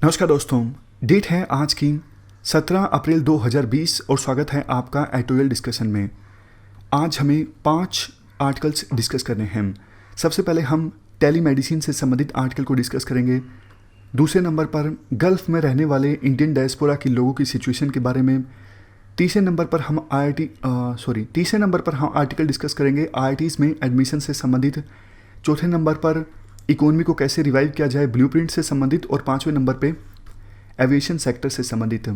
नमस्कार दोस्तों। डेट है आज की 17 अप्रैल 2020 और स्वागत है आपका एडिटोरियल डिस्कशन में। आज हमें 5 आर्टिकल्स डिस्कस करने हैं। सबसे पहले हम टेलीमेडिसिन से संबंधित आर्टिकल को डिस्कस करेंगे। दूसरे नंबर पर गल्फ़ में रहने वाले इंडियन डायस्पोरा के लोगों की सिचुएशन के बारे में। तीसरे नंबर पर हम आर्टिकल डिस्कस करेंगे IITs में एडमिशन से संबंधित। चौथे नंबर पर इकोनॉमी को कैसे रिवाइव किया जाए ब्लूप्रिंट से संबंधित। और पांचवें नंबर पे एविएशन सेक्टर से संबंधित।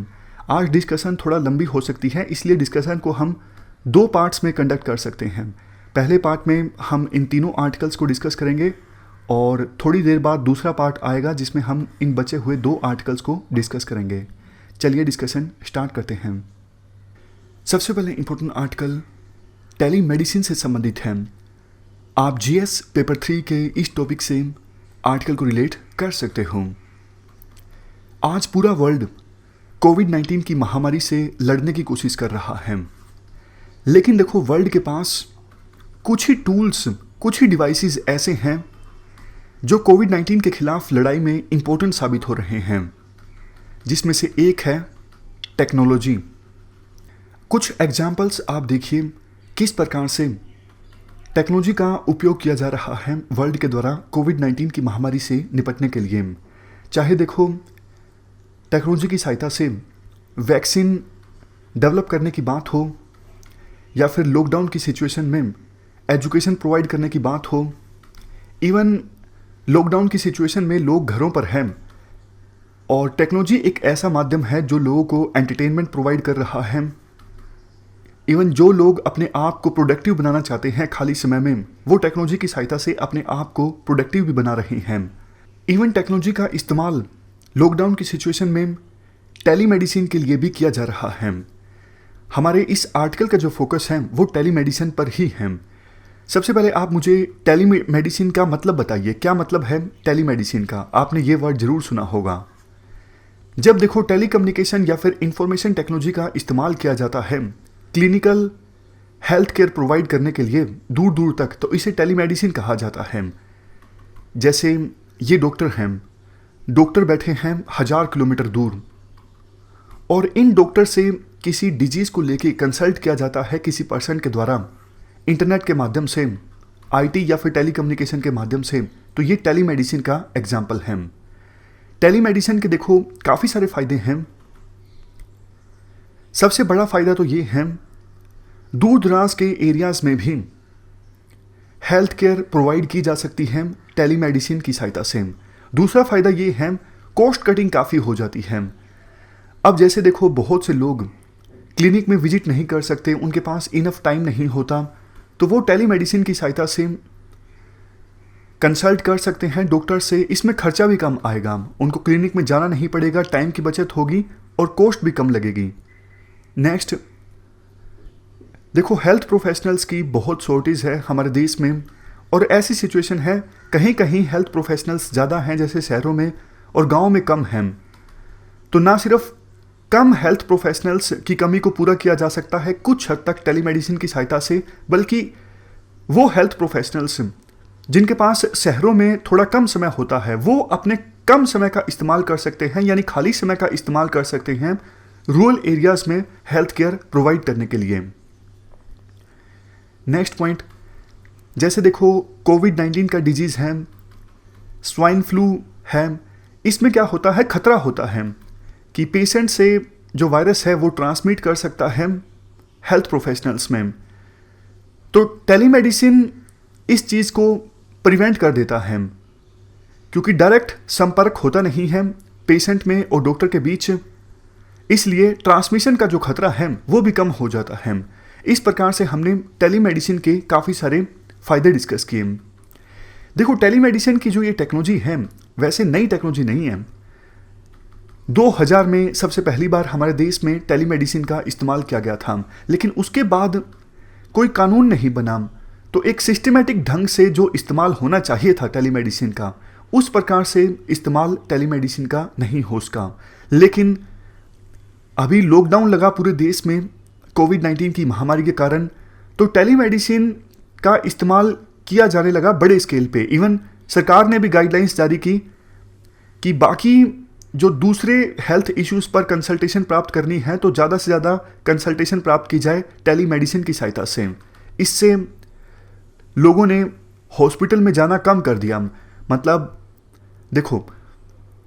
आज डिस्कशन थोड़ा लंबी हो सकती है, इसलिए डिस्कशन को हम 2 पार्ट्स में कंडक्ट कर सकते हैं। पहले पार्ट में हम इन तीनों आर्टिकल्स को डिस्कस करेंगे और थोड़ी देर बाद दूसरा पार्ट आएगा जिसमें हम इन बचे हुए 2 आर्टिकल्स को डिस्कस करेंगे। चलिए डिस्कशन स्टार्ट करते हैं। सबसे पहले इंपॉर्टेंट आर्टिकल टेलीमेडिसिन से संबंधित है। आप GS पेपर 3 के इस टॉपिक से आर्टिकल को रिलेट कर सकते हो। आज पूरा वर्ल्ड कोविड-19 की महामारी से लड़ने की कोशिश कर रहा है, लेकिन देखो वर्ल्ड के पास कुछ ही टूल्स, कुछ ही डिवाइसेस ऐसे हैं जो कोविड-19 के खिलाफ लड़ाई में इंपॉर्टेंट साबित हो रहे हैं, जिसमें से एक है टेक्नोलॉजी। कुछ एग्जाम्पल्स आप देखिए किस प्रकार से टेक्नोलॉजी का उपयोग किया जा रहा है वर्ल्ड के द्वारा कोविड-19 की महामारी से निपटने के लिए। चाहे देखो टेक्नोलॉजी की सहायता से वैक्सीन डेवलप करने की बात हो, या फिर लॉकडाउन की सिचुएशन में एजुकेशन प्रोवाइड करने की बात हो। इवन लॉकडाउन की सिचुएशन में लोग घरों पर हैं और टेक्नोलॉजी एक ऐसा माध्यम है जो लोगों को एंटरटेनमेंट प्रोवाइड कर रहा है। इवन जो लोग अपने आप को प्रोडक्टिव बनाना चाहते हैं खाली समय में, वो टेक्नोलॉजी की सहायता से अपने आप को प्रोडक्टिव भी बना रहे हैं। इवन टेक्नोलॉजी का इस्तेमाल लॉकडाउन की सिचुएशन में टेलीमेडिसिन के लिए भी किया जा रहा है। हमारे इस आर्टिकल का जो फोकस है वो टेलीमेडिसिन पर ही है। सबसे पहले आप मुझे टेलीमेडिसिन का मतलब बताइए, क्या मतलब है टेलीमेडिसिन का? आपने ये वर्ड जरूर सुना होगा। जब देखो टेलीकम्युनिकेशन या फिर इंफॉर्मेशन टेक्नोलॉजी का इस्तेमाल किया जाता है क्लिनिकल हेल्थ केयर प्रोवाइड करने के लिए दूर दूर तक, तो इसे टेलीमेडिसिन कहा जाता है। जैसे ये डॉक्टर हैं, डॉक्टर बैठे हैं 1000 किलोमीटर दूर, और इन डॉक्टर से किसी डिजीज़ को लेके कंसल्ट किया जाता है किसी पर्सन के द्वारा इंटरनेट के माध्यम से, IT या फिर टेलीकम्युनिकेशन के माध्यम से, तो ये टेलीमेडिसिन का एग्जाम्पल है। टेलीमेडिसिन के देखो काफ़ी सारे फायदे हैं। सबसे बड़ा फ़ायदा तो ये है दूर दराज के एरियाज़ में भी हेल्थ केयर प्रोवाइड की जा सकती है टेलीमेडिसिन की सहायता से। दूसरा फ़ायदा ये है कॉस्ट कटिंग काफ़ी हो जाती है। अब जैसे देखो बहुत से लोग क्लिनिक में विजिट नहीं कर सकते, उनके पास इनफ टाइम नहीं होता, तो वो टेलीमेडिसिन की सहायता से कंसल्ट कर सकते हैं डॉक्टर से। इसमें खर्चा भी कम आएगा, उनको क्लिनिक में जाना नहीं पड़ेगा, टाइम की बचत होगी और कॉस्ट भी कम लगेगी। नेक्स्ट देखो हेल्थ प्रोफेशनल्स की बहुत शॉर्टेज है हमारे देश में, और ऐसी सिचुएशन है कहीं कहीं हेल्थ प्रोफेशनल्स ज़्यादा हैं जैसे शहरों में, और गाँव में कम हैं। तो ना सिर्फ कम हेल्थ प्रोफेशनल्स की कमी को पूरा किया जा सकता है कुछ हद तक टेलीमेडिसिन की सहायता से, बल्कि वो हेल्थ प्रोफेशनल्स जिनके पास शहरों में थोड़ा कम समय होता है, वो अपने कम समय का इस्तेमाल कर सकते हैं, यानी खाली समय का इस्तेमाल कर सकते हैं रूरल एरियाज में हेल्थ केयर प्रोवाइड करने के लिए। नेक्स्ट पॉइंट, जैसे देखो कोविड-19 का डिजीज़ है, स्वाइन फ्लू है, इसमें क्या होता है, खतरा होता है कि पेशेंट से जो वायरस है वो ट्रांसमिट कर सकता है हेल्थ प्रोफेशनल्स में। तो टेलीमेडिसिन इस चीज़ को प्रिवेंट कर देता है, क्योंकि डायरेक्ट संपर्क होता नहीं है पेशेंट में और डॉक्टर के बीच, इसलिए ट्रांसमिशन का जो खतरा है वो भी कम हो जाता है। इस प्रकार से हमने टेलीमेडिसिन के काफ़ी सारे फायदे डिस्कस किए। देखो टेलीमेडिसिन की जो ये टेक्नोलॉजी है वैसे नई टेक्नोलॉजी नहीं है। 2000 में सबसे पहली बार हमारे देश में टेलीमेडिसिन का इस्तेमाल किया गया था, लेकिन उसके बाद कोई कानून नहीं बना, तो एक सिस्टमेटिक ढंग से जो इस्तेमाल होना चाहिए था टेलीमेडिसिन का, उस प्रकार से इस्तेमाल टेलीमेडिसिन का नहीं हो सका। लेकिन अभी लॉकडाउन लगा पूरे देश में कोविड-19 की महामारी के कारण, तो टेलीमेडिसिन का इस्तेमाल किया जाने लगा बड़े स्केल पे। इवन सरकार ने भी गाइडलाइंस जारी की कि बाकी जो दूसरे हेल्थ इश्यूज़ पर कंसल्टेशन प्राप्त करनी है तो ज़्यादा से ज़्यादा कंसल्टेशन प्राप्त की जाए टेली मेडिसिन की सहायता से। इससे लोगों ने हॉस्पिटल में जाना कम कर दिया। मतलब देखो,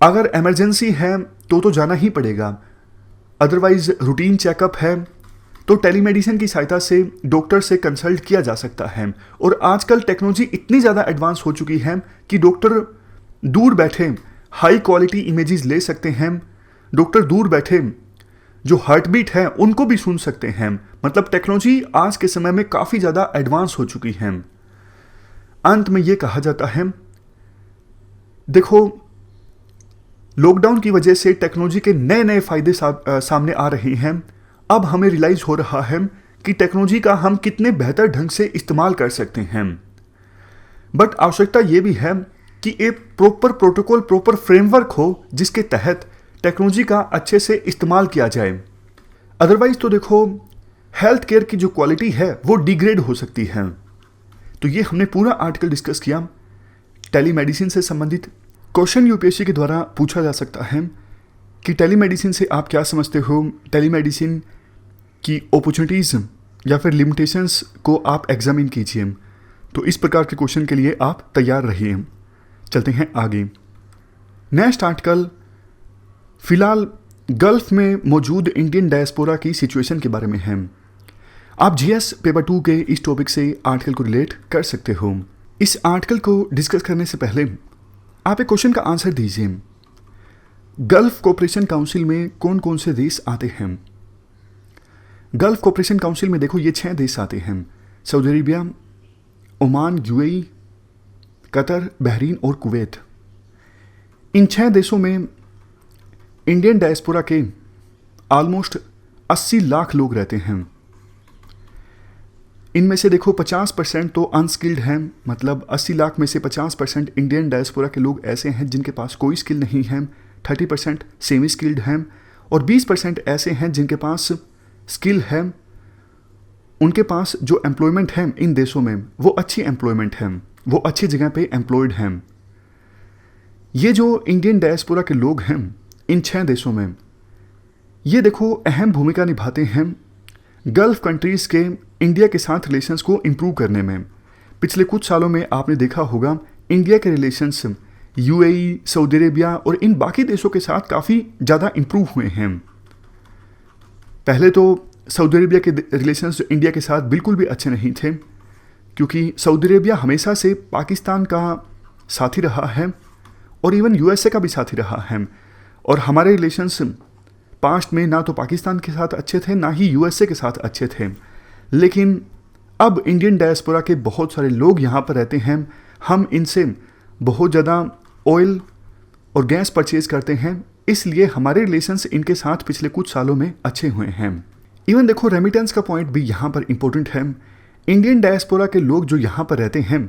अगर इमरजेंसी है तो जाना ही पड़ेगा, अदरवाइज रूटीन चेकअप है तो टेलीमेडिसिन की सहायता से डॉक्टर से कंसल्ट किया जा सकता है। और आजकल टेक्नोलॉजी इतनी ज़्यादा एडवांस हो चुकी है कि डॉक्टर दूर बैठे हाई क्वालिटी इमेजेस ले सकते हैं। डॉक्टर दूर बैठे जो हार्ट बीट है उनको भी सुन सकते हैं। मतलब टेक्नोलॉजी आज के समय में काफ़ी ज़्यादा एडवांस हो चुकी है। अंत में ये कहा जाता है, देखो, लॉकडाउन की वजह से टेक्नोलॉजी के नए नए फायदे सामने आ रहे हैं। अब हमें रियलाइज हो रहा है कि टेक्नोलॉजी का हम कितने बेहतर ढंग से इस्तेमाल कर सकते हैं। बट आवश्यकता यह भी है कि एक प्रॉपर प्रोटोकॉल, प्रॉपर फ्रेमवर्क हो जिसके तहत टेक्नोलॉजी का अच्छे से इस्तेमाल किया जाए। अदरवाइज तो देखो, हेल्थ केयर की जो क्वालिटी है वो डिग्रेड हो सकती है। तो ये हमने पूरा आर्टिकल डिस्कस किया टेलीमेडिसिन से संबंधित। क्वेश्चन यूपीएससी के द्वारा पूछा जा सकता है कि टेलीमेडिसिन से आप क्या समझते हो, टेलीमेडिसिन की अपॉर्चुनिटीज़ या फिर लिमिटेशंस को आप एग्जामिन कीजिए। तो इस प्रकार के क्वेश्चन के लिए आप तैयार रहिए। चलते हैं आगे। नेक्स्ट आर्टिकल फिलहाल गल्फ में मौजूद इंडियन डायस्पोरा की सिचुएशन के बारे में है। आप जीएस पेपर 2 के इस टॉपिक से आर्टिकल को रिलेट कर सकते हो। इस आर्टिकल को डिस्कस करने से पहले आप एक क्वेश्चन का आंसर दीजिए। गल्फ कोऑपरेशन काउंसिल में कौन कौन से देश आते हैं? गल्फ कोऑपरेशन काउंसिल में देखो, ये 6 देश आते हैं: Saudi Arabia, Oman, UAE, Qatar, Bahrain और कुवैत। इन 6 देशों में इंडियन डायस्पोरा के ऑलमोस्ट 80 लाख लोग रहते हैं। इनमें से देखो 50% तो अनस्किल्ड हैं। मतलब 80 लाख में से 50% इंडियन डायस्पोरा के लोग ऐसे हैं जिनके पास कोई स्किल नहीं है। 30% सेमी स्किल्ड हैं और 20% ऐसे हैं जिनके पास स्किल है। उनके पास जो एम्प्लॉयमेंट है इन देशों में वो अच्छी एम्प्लॉयमेंट है, वो अच्छी जगह पे एम्प्लॉयड हैं। ये जो इंडियन डायस्पोरा के लोग हैं इन 6 देशों में, ये देखो अहम भूमिका निभाते हैं गल्फ कंट्रीज़ के इंडिया के साथ रिलेशंस को इम्प्रूव करने में। पिछले कुछ सालों में आपने देखा होगा इंडिया के रिलेशंस यूएई, सऊदी अरेबिया और इन बाकी देशों के साथ काफ़ी ज़्यादा इम्प्रूव हुए हैं। पहले तो सऊदी अरेबिया के रिलेशंस इंडिया के साथ बिल्कुल भी अच्छे नहीं थे, क्योंकि सऊदी अरेबिया हमेशा से पाकिस्तान का साथी रहा है और इवन यूएसए का भी साथी रहा है। और हमारे रिलेशंस पास्ट में ना तो पाकिस्तान के साथ अच्छे थे ना ही यूएसए के साथ अच्छे थे। लेकिन अब इंडियन डायस्पोरा के बहुत सारे लोग यहाँ पर रहते हैं। हम इनसे बहुत ज़्यादा ऑयल और गैस परचेज करते हैं, इसलिए हमारे रिलेशंस इनके साथ पिछले कुछ सालों में अच्छे हुए हैं। इवन देखो रेमिटेंस का पॉइंट भी यहाँ पर इम्पोर्टेंट है। इंडियन डायस्पोरा के लोग जो यहाँ पर रहते हैं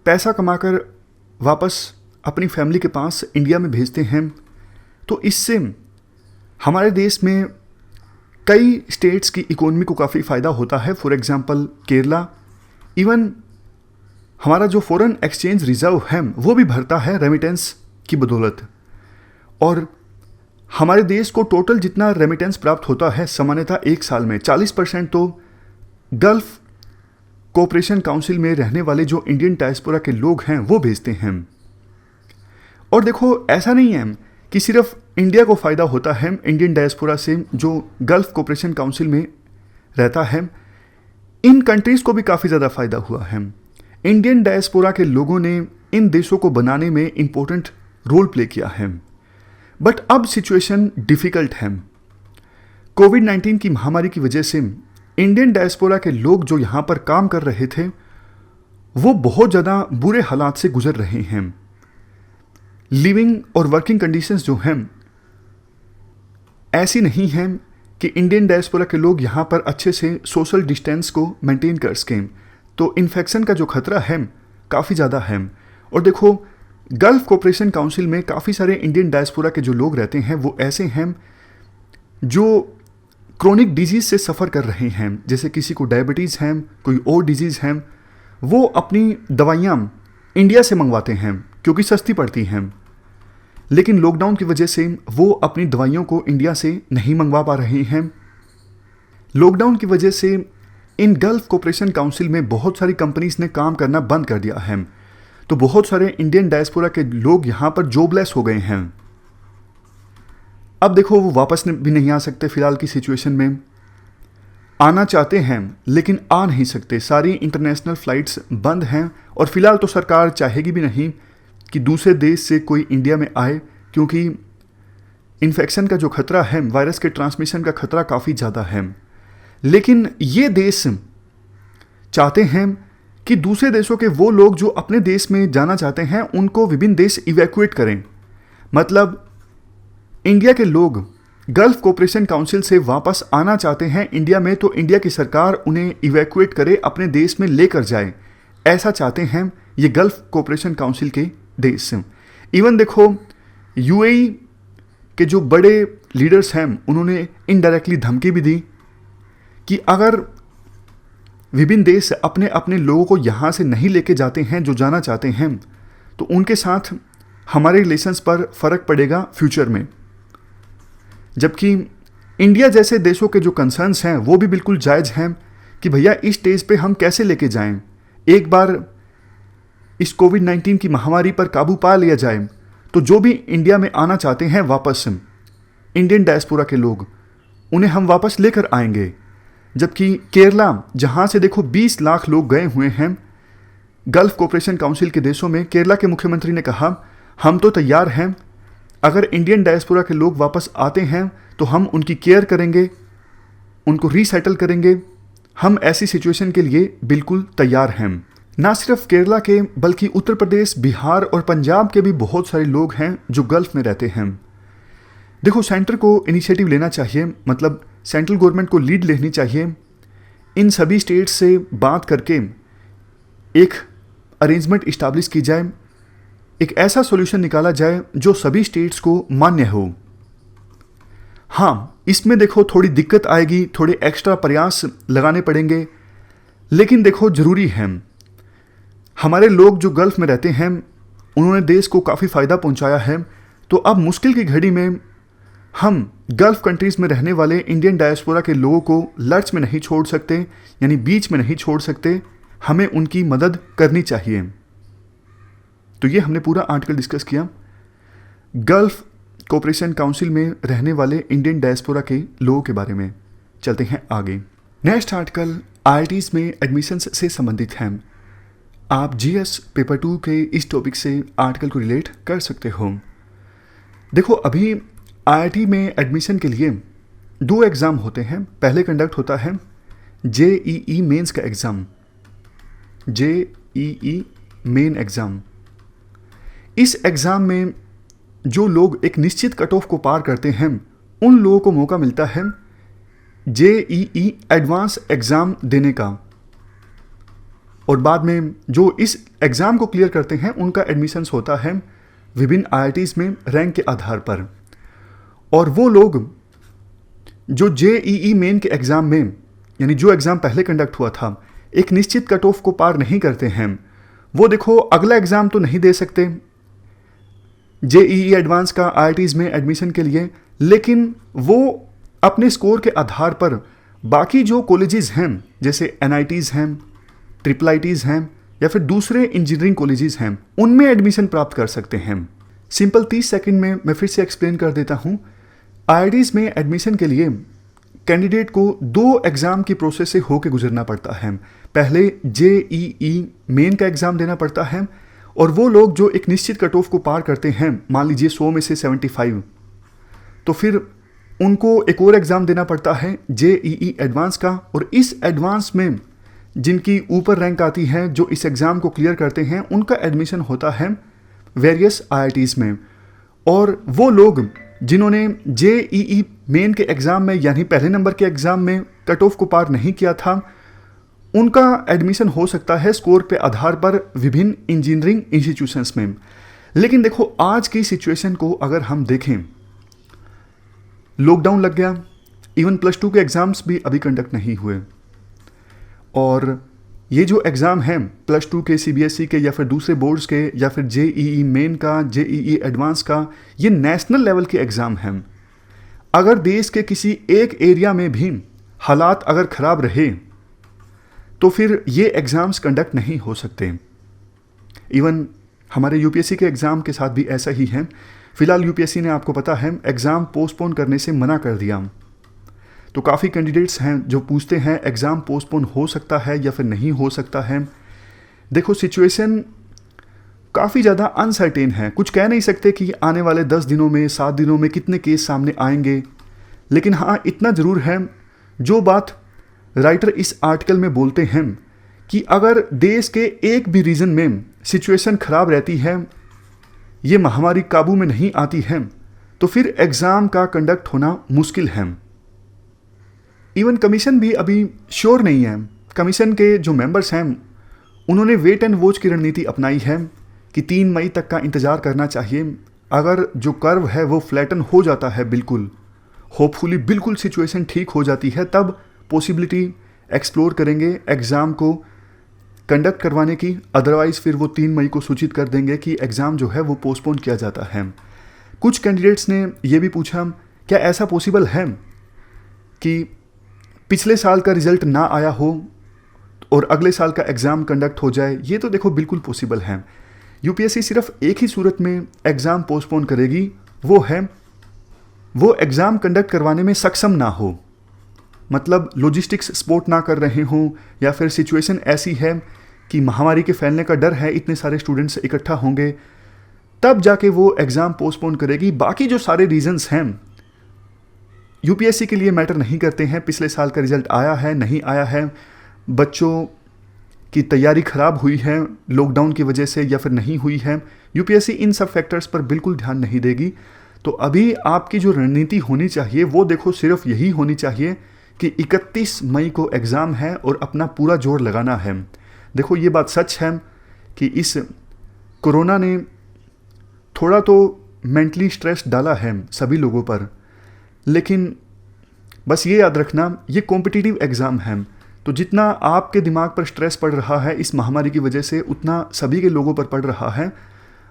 पैसा कमाकर वापस अपनी फैमिली के पास इंडिया में भेजते हैं। तो इससे हमारे देश में कई स्टेट्स की इकोनॉमी को काफ़ी फ़ायदा होता है। फॉर एग्जांपल केरला, इवन हमारा जो फॉरेन एक्सचेंज रिजर्व है वो भी भरता है रेमिटेंस की बदौलत। और हमारे देश को टोटल जितना रेमिटेंस प्राप्त होता है सामान्यतः एक साल में 40% तो गल्फ कोऑपरेशन काउंसिल में रहने वाले जो इंडियन डायस्पोरा के लोग हैं वो भेजते हैं। और देखो ऐसा नहीं है कि सिर्फ इंडिया को फ़ायदा होता है इंडियन डायस्पोरा से जो गल्फ कोऑपरेशन काउंसिल में रहता है, इन कंट्रीज़ को भी काफ़ी ज़्यादा फ़ायदा हुआ है। इंडियन डायस्पोरा के लोगों ने इन देशों को बनाने में इम्पोर्टेंट रोल प्ले किया है। बट अब सिचुएशन डिफ़िकल्ट है। कोविड-19 की महामारी की वजह से इंडियन डायस्पोरा के लोग जो यहाँ पर काम कर रहे थे वो बहुत ज़्यादा बुरे हालात से गुजर रहे हैं। लिविंग और वर्किंग कंडीशंस जो हैं ऐसी नहीं हैं कि इंडियन डायस्पोरा के लोग यहाँ पर अच्छे से सोशल डिस्टेंस को मेंटेन कर सकें। तो इन्फेक्शन का जो खतरा है काफ़ी ज़्यादा है। और देखो गल्फ कोऑपरेशन काउंसिल में काफ़ी सारे इंडियन डायस्पोरा के जो लोग रहते हैं वो ऐसे हैं जो क्रोनिक डिजीज़ से सफ़र कर रहे हैं। जैसे किसी को डायबिटीज़ है, कोई और डिजीज़ है, वो अपनी दवाइयाँ इंडिया से मंगवाते हैं क्योंकि सस्ती पड़ती हैं। लेकिन लॉकडाउन की वजह से वो अपनी दवाइयों को इंडिया से नहीं मंगवा पा रहे हैं। लॉकडाउन की वजह से इन गल्फ कोऑपरेशन काउंसिल में बहुत सारी कंपनीज ने काम करना बंद कर दिया है, तो बहुत सारे इंडियन डायस्पोरा के लोग यहाँ पर जॉबलेस हो गए हैं। अब देखो वो वापस भी नहीं आ सकते, फिलहाल की सिचुएशन में आना चाहते हैं लेकिन आ नहीं सकते, सारी इंटरनेशनल फ्लाइट्स बंद हैं और फिलहाल तो सरकार चाहेगी भी नहीं कि दूसरे देश से कोई इंडिया में आए, क्योंकि इन्फेक्शन का जो खतरा है, वायरस के ट्रांसमिशन का खतरा काफ़ी ज़्यादा है। लेकिन ये देश चाहते हैं कि दूसरे देशों के वो लोग जो अपने देश में जाना चाहते हैं उनको विभिन्न देश इवैक्यूएट करें। मतलब इंडिया के लोग गल्फ कोऑपरेशन काउंसिल से वापस आना चाहते हैं इंडिया में, तो इंडिया की सरकार उन्हें इवैक्यूएट करे, अपने देश में लेकर जाए, ऐसा चाहते हैं ये गल्फ कोऑपरेशन काउंसिल के देश। इवन देखो यूएई के जो बड़े लीडर्स हैं उन्होंने इनडायरेक्टली धमकी भी दी कि अगर विभिन्न देश अपने अपने लोगों को यहाँ से नहीं लेके जाते हैं जो जाना चाहते हैं, तो उनके साथ हमारे रिलेशंस पर फ़र्क पड़ेगा फ्यूचर में। जबकि इंडिया जैसे देशों के जो कंसर्न्स हैं वो भी बिल्कुल जायज़ हैं कि भैया इस स्टेज पे हम कैसे लेके जाएं, एक बार इस कोविड-19 की महामारी पर काबू पा लिया जाए तो जो भी इंडिया में आना चाहते हैं वापस इंडियन डायस्पोरा के लोग, उन्हें हम वापस लेकर आएंगे। जबकि केरला, जहाँ से देखो 20 लाख लोग गए हुए हैं गल्फ कोऑपरेशन काउंसिल के देशों में, केरला के मुख्यमंत्री ने कहा हम तो तैयार हैं, अगर इंडियन डायस्पोरा के लोग वापस आते हैं तो हम उनकी केयर करेंगे, उनको रीसेटल करेंगे, हम ऐसी सिचुएशन के लिए बिल्कुल तैयार हैं। ना सिर्फ केरला के बल्कि उत्तर प्रदेश, बिहार और पंजाब के भी बहुत सारे लोग हैं जो गल्फ में रहते हैं। देखो सेंटर को इनिशिएटिव लेना चाहिए, मतलब सेंट्रल गवर्नमेंट को लीड लेनी चाहिए, इन सभी स्टेट्स से बात करके एक अरेंजमेंट इस्टाब्लिश की जाए, एक ऐसा सॉल्यूशन निकाला जाए जो सभी स्टेट्स को मान्य हो। हाँ, इसमें देखो थोड़ी दिक्कत आएगी, थोड़े एक्स्ट्रा प्रयास लगाने पड़ेंगे, लेकिन देखो ज़रूरी है। हमारे लोग जो गल्फ में रहते हैं उन्होंने देश को काफ़ी फ़ायदा पहुंचाया है, तो अब मुश्किल की घड़ी में हम गल्फ कंट्रीज़ में रहने वाले इंडियन डायस्पोरा के लोगों को लर्च में नहीं छोड़ सकते, यानी बीच में नहीं छोड़ सकते, हमें उनकी मदद करनी चाहिए। तो ये हमने पूरा आर्टिकल डिस्कस किया गल्फ कोऑपरेशन काउंसिल में रहने वाले इंडियन डायस्पोरा के लोगों के बारे में। चलते हैं आगे। नेक्स्ट आर्टिकल IITs में एडमिशन्स से संबंधित है। आप GS पेपर 2 के इस टॉपिक से आर्टिकल को रिलेट कर सकते हो। देखो अभी IIT में एडमिशन के लिए 2 एग्ज़ाम होते हैं। पहले कंडक्ट होता है JEE मेंस का एग्ज़ाम, JEE मेन एग्ज़ाम। इस एग्ज़ाम में जो लोग एक निश्चित कट ऑफ को पार करते हैं उन लोगों को मौका मिलता है JEE एडवांस एग्ज़ाम देने का, और बाद में जो इस एग्ज़ाम को क्लियर करते हैं उनका एडमिशन्स होता है विभिन्न IITs में रैंक के आधार पर। और वो लोग जो JEE मेन के एग्ज़ाम में, यानी जो एग्ज़ाम पहले कंडक्ट हुआ था, एक निश्चित कट ऑफ को पार नहीं करते हैं, वो देखो अगला एग्ज़ाम तो नहीं दे सकते JEE एडवांस का IITs में एडमिशन के लिए, लेकिन वो अपने स्कोर के आधार पर बाकी जो कॉलेजेस हैं जैसे NITs हैं, IIITs हैं या फिर दूसरे इंजीनियरिंग कॉलेजेस हैं, उनमें एडमिशन प्राप्त कर सकते हैं। सिंपल 30 सेकंड में मैं फिर से एक्सप्लेन कर देता हूँ। IITs में एडमिशन के लिए कैंडिडेट को 2 एग्ज़ाम की प्रोसेस से होकर गुजरना पड़ता है। पहले JEE मेन का एग्ज़ाम देना पड़ता है, और वो लोग जो एक निश्चित कट ऑफ को पार करते हैं, मान लीजिए 100 में से 75, तो फिर उनको एक और एग्ज़ाम देना पड़ता है JEE एडवांस का। और इस एडवांस में जिनकी ऊपर रैंक आती है, जो इस एग्ज़ाम को क्लियर करते हैं, उनका एडमिशन होता है वेरियस IITs में। और वो लोग जिन्होंने JEE मेन के एग्ज़ाम में, यानी पहले नंबर के एग्ज़ाम में कट ऑफ को पार नहीं किया था, उनका एडमिशन हो सकता है स्कोर पे आधार पर विभिन्न इंजीनियरिंग इंस्टीट्यूशंस में। लेकिन देखो आज की सिचुएशन को अगर हम देखें, लॉकडाउन लग गया, इवन +2 के एग्ज़ाम्स भी अभी कंडक्ट नहीं हुए, और ये जो एग्ज़ाम हैं +2 के, CBSE के या फिर दूसरे बोर्ड्स के या फिर JEE मेन का, JEE एडवांस का, ये नेशनल लेवल के एग्ज़ाम हैं। अगर देश के किसी एक एरिया में भी हालात अगर ख़राब रहे तो फिर ये एग्ज़ाम्स कंडक्ट नहीं हो सकते। इवन हमारे UPSC के एग्ज़ाम के साथ भी ऐसा ही है। फ़िलहाल UPSC ने आपको पता है एग्ज़ाम पोस्टपोन करने से मना कर दिया। तो काफ़ी कैंडिडेट्स हैं जो पूछते हैं एग्ज़ाम पोस्टपोन हो सकता है या फिर नहीं हो सकता है। देखो सिचुएशन काफ़ी ज़्यादा अनसर्टेन है, कुछ कह नहीं सकते कि आने वाले 10 दिनों में 7 दिनों में कितने केस सामने आएंगे। लेकिन हाँ इतना ज़रूर है, जो बात राइटर इस आर्टिकल में बोलते हैं कि अगर देश के एक भी रीजन में सिचुएशन ख़राब रहती है, ये महामारी काबू में नहीं आती है, तो फिर एग्ज़ाम का कंडक्ट होना मुश्किल है। इवन कमीशन भी अभी श्योर नहीं है। कमीशन के जो मेंबर्स हैं उन्होंने वेट एंड वॉच की रणनीति अपनाई है कि 3 मई तक का इंतज़ार करना चाहिए। अगर जो कर्व है वो फ्लैटन हो जाता है, बिल्कुल होपफुली बिल्कुल सिचुएशन ठीक हो जाती है, तब पॉसिबिलिटी एक्सप्लोर करेंगे एग्ज़ाम को कंडक्ट करवाने की। अदरवाइज़ फिर वो 3 मई को सूचित कर देंगे कि एग्ज़ाम जो है वो पोस्टपोन किया जाता है। कुछ कैंडिडेट्स ने ये भी पूछा क्या ऐसा पॉसिबल है कि पिछले साल का रिज़ल्ट ना आया हो और अगले साल का एग्ज़ाम कंडक्ट हो जाए। ये तो देखो बिल्कुल पॉसिबल है। UPSC सिर्फ एक ही सूरत में एग्ज़ाम पोस्टपोन करेगी, वो है वो एग्ज़ाम कंडक्ट करवाने में सक्षम ना हो, मतलब लॉजिस्टिक्स सपोर्ट ना कर रहे हों या फिर सिचुएशन ऐसी है कि महामारी के फैलने का डर है, इतने सारे स्टूडेंट्स इकट्ठा होंगे, तब जाके वो एग्ज़ाम पोस्टपोन करेगी। बाकी जो सारे रीजंस हैं UPSC के लिए मैटर नहीं करते हैं। पिछले साल का रिज़ल्ट आया है नहीं आया है, बच्चों की तैयारी ख़राब हुई है लॉकडाउन की वजह से या फिर नहीं हुई है, UPSC इन सब फैक्टर्स पर बिल्कुल ध्यान नहीं देगी। तो अभी आपकी जो रणनीति होनी चाहिए वो देखो सिर्फ यही होनी चाहिए कि 31 मई को एग्ज़ाम है और अपना पूरा जोर लगाना है। देखो ये बात सच है कि इस कोरोना ने थोड़ा तो मेंटली स्ट्रेस डाला है सभी लोगों पर, लेकिन बस ये याद रखना ये कॉम्पिटिटिव एग्ज़ाम है, तो जितना आपके दिमाग पर स्ट्रेस पड़ रहा है इस महामारी की वजह से उतना सभी के लोगों पर पड़ रहा है।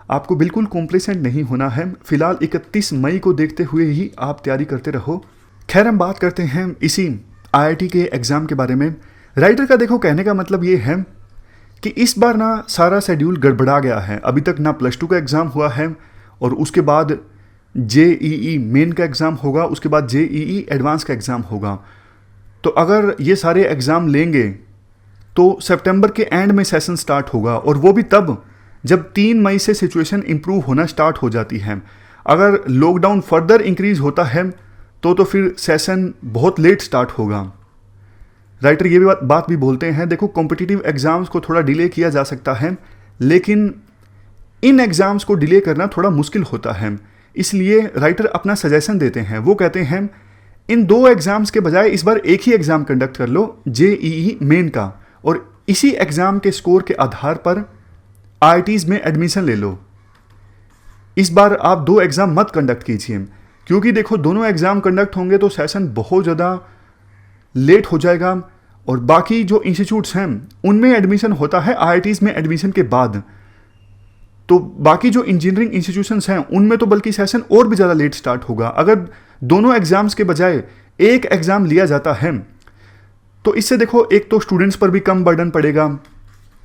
आपको बिल्कुल कॉम्प्लेसेंट नहीं होना है। फिलहाल 31 मई को देखते हुए ही आप तैयारी करते रहो। खैर हम बात करते हैं इसी IIT के एग्ज़ाम के बारे में। राइटर का देखो कहने का मतलब ये है कि इस बार ना सारा शेड्यूल गड़बड़ा गया है। अभी तक ना +2 का एग्ज़ाम हुआ है और उसके बाद JEE मेन का एग्ज़ाम होगा, उसके बाद JEE एडवांस का एग्ज़ाम होगा। तो अगर ये सारे एग्ज़ाम लेंगे तो सितंबर के एंड में सेशन स्टार्ट होगा, और वो भी तब जब 3 मई से सिचुएशन इम्प्रूव होना स्टार्ट हो जाती है। अगर लॉकडाउन फर्दर इंक्रीज होता है तो फिर सेशन बहुत लेट स्टार्ट होगा। राइटर ये भी बात भी बोलते हैं, देखो कॉम्पिटिटिव एग्ज़ाम्स को थोड़ा डिले किया जा सकता है, लेकिन इन एग्ज़ाम्स को डिले करना थोड़ा मुश्किल होता है। इसलिए राइटर अपना सजेशन देते हैं, वो कहते हैं इन 2 एग्ज़ाम्स के बजाय इस बार एक ही एग्ज़ाम कंडक्ट कर लो JEE मेन का, और इसी एग्ज़ाम के स्कोर के आधार पर IITs में एडमिशन ले लो। इस बार आप 2 एग्ज़ाम मत कंडक्ट कीजिए, क्योंकि देखो दोनों एग्ज़ाम कंडक्ट होंगे तो सेशन बहुत ज़्यादा लेट हो जाएगा, और बाकी जो इंस्टीट्यूट्स हैं उनमें एडमिशन होता है IITs में एडमिशन के बाद। तो बाकी जो इंजीनियरिंग इंस्टीट्यूशंस हैं उनमें तो बल्कि सेशन और भी ज़्यादा लेट स्टार्ट होगा। अगर दोनों एग्ज़ाम्स के बजाय एक एग्ज़ाम लिया जाता है तो इससे देखो एक तो स्टूडेंट्स पर भी कम बर्डन पड़ेगा।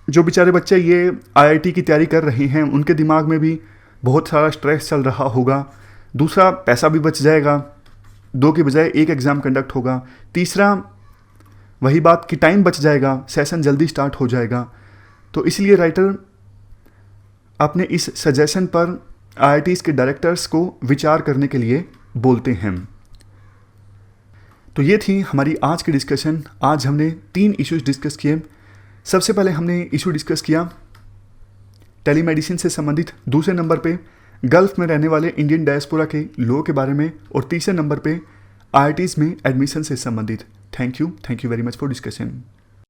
जो बेचारे बच्चे ये IIT की तैयारी कर रहे हैं उनके दिमाग में भी बहुत सारा स्ट्रेस चल रहा होगा। दूसरा पैसा भी बच जाएगा, 2 के बजाय एक एग्ज़ाम कंडक्ट होगा। तीसरा वही बात कि टाइम बच जाएगा, सेशन जल्दी स्टार्ट हो जाएगा। तो इसलिए राइटर अपने इस सजेशन पर IITs के डायरेक्टर्स को विचार करने के लिए बोलते हैं। तो ये थी हमारी आज की डिस्कशन। आज हमने 3 इश्यूज डिस्कस किए। सबसे पहले हमने इशू डिस्कस किया टेलीमेडिसिन से संबंधित, दूसरे नंबर पे गल्फ में रहने वाले इंडियन डायस्पोरा के लोगों के बारे में, और तीसरे नंबर पे IITs में एडमिशन से संबंधित। Thank you very much for discussion.